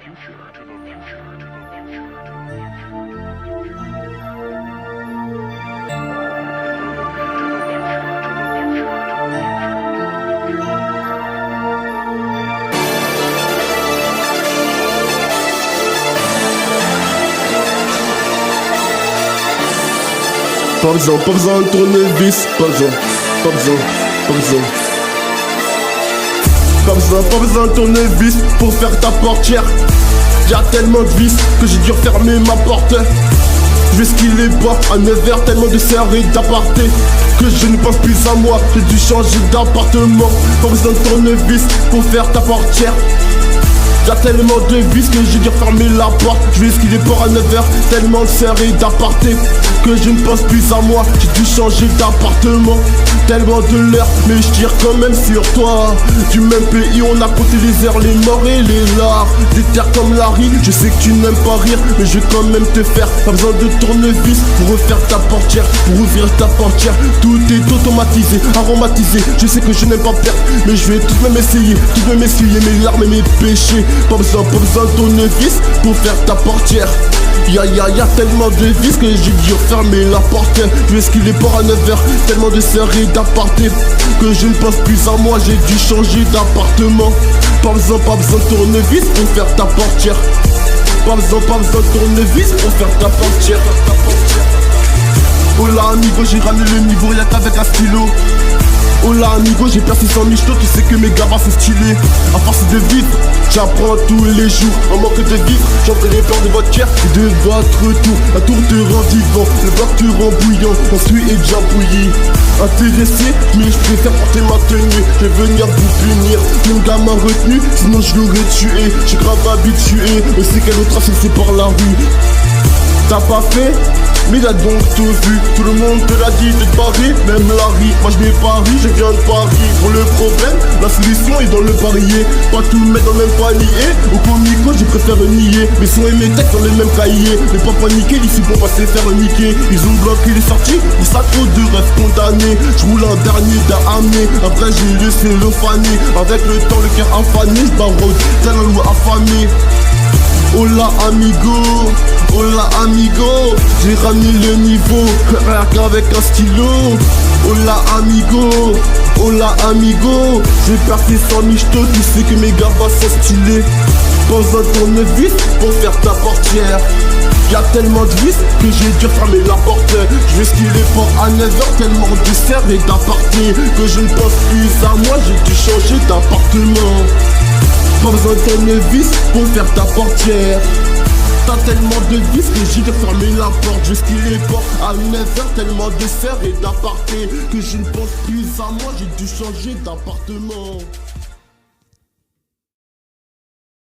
Pas besoin de tournevis, pas besoin de tournevis pour faire ta portière. Y'a tellement de vis que j'ai dû refermer ma porte. Je vais skiller pas à 9h, tellement de serres et d'apartés que je ne pense plus à moi, j'ai dû changer d'appartement. Pas besoin de tournevis pour faire ta portière. Y'a tellement de vis que j'ai dû refermer la porte. Je vais skiller pas à 9h, tellement de serres et d'apartés que je ne pense plus à moi, j'ai dû changer d'appartement. Tellement de l'heure, mais je tire quand même sur toi. Du même pays, on a compté les heures, les morts et les lards. Des terres comme Larry, je sais que tu n'aimes pas rire, mais je vais quand même te faire. Pas besoin de tournevis pour refaire ta portière, pour ouvrir ta portière. Tout est automatisé, aromatisé. Je sais que je n'aime pas perdre, mais je vais tout de même essayer, tout de même essuyer mes larmes et mes péchés. Pas besoin de tournevis pour faire ta portière. Y'a tellement de vis que j'ai dû refermer la porte. Je vais skiller pas à 9h, tellement de serrés d'aparté que je ne pense plus à moi, j'ai dû changer d'appartement. Pas besoin de tournevis pour faire ta portière. Pas besoin de tournevis pour faire ta portière. Oh là amigo, j'ai ramené le niveau rien qu'avec un stylo. Oh là amigo, j'ai percé 100 michto, tu sais que mes gars sont stylés. À force de vivre, j'apprends tous les jours. En manque de vivre, j'entends les plans de votre chair et de votre tour. Un tour te rend vivant, le bloc te rend bouillant. Ensuite est déjà bouilli. Intéressé, mais je préfère porter ma tenue. Je vais venir vous punir. Mon gars m'a retenu, sinon je l'aurais tué. J'ai grave habitué, mais c'est quelle autre c'est par la rue. T'as pas fait, mais il a donc tout vu. Tout le monde te l'a dit de te barrer, même Larry. Moi je n'ai pas ri, je viens de Paris. Pour le problème, la solution est dans le parier. Pas tout mettre dans le même panier. Au comico, je préfère nier. Mes sons et mes textes dans le même cahier. Mais pas paniquer, ici pour pas se faire niquer. Ils ont bloqué les sorties, ils ça trop de rêves condamnés. Je roule un dernier d'Amé, après j'ai laissé le faner. Avec le temps, le cœur affané, je barode, tel un loup affamé. Oh là amigo, oh là amigo, j'ai ramené le niveau, rien qu'avec un stylo. Oh là amigo, oh là amigo, j'ai percé sans michto, tu sais que mes gars sont stylés. Pas besoin de tournevis pour faire ta portière. Y'a tellement de vis que j'ai dû fermer la porte. Je vais skiller pas à 9h, tellement de serres et d'apartés que je ne pense plus à moi, j'ai dû changer d'appartement. Pas besoin de tournevis pour faire ta portière. T'as tellement de vis que j'ai dû fermer la porte. Je skiller pas à 9h, tellement de serres et d'apartés que je ne pense plus à moi, j'ai dû changer d'appartement.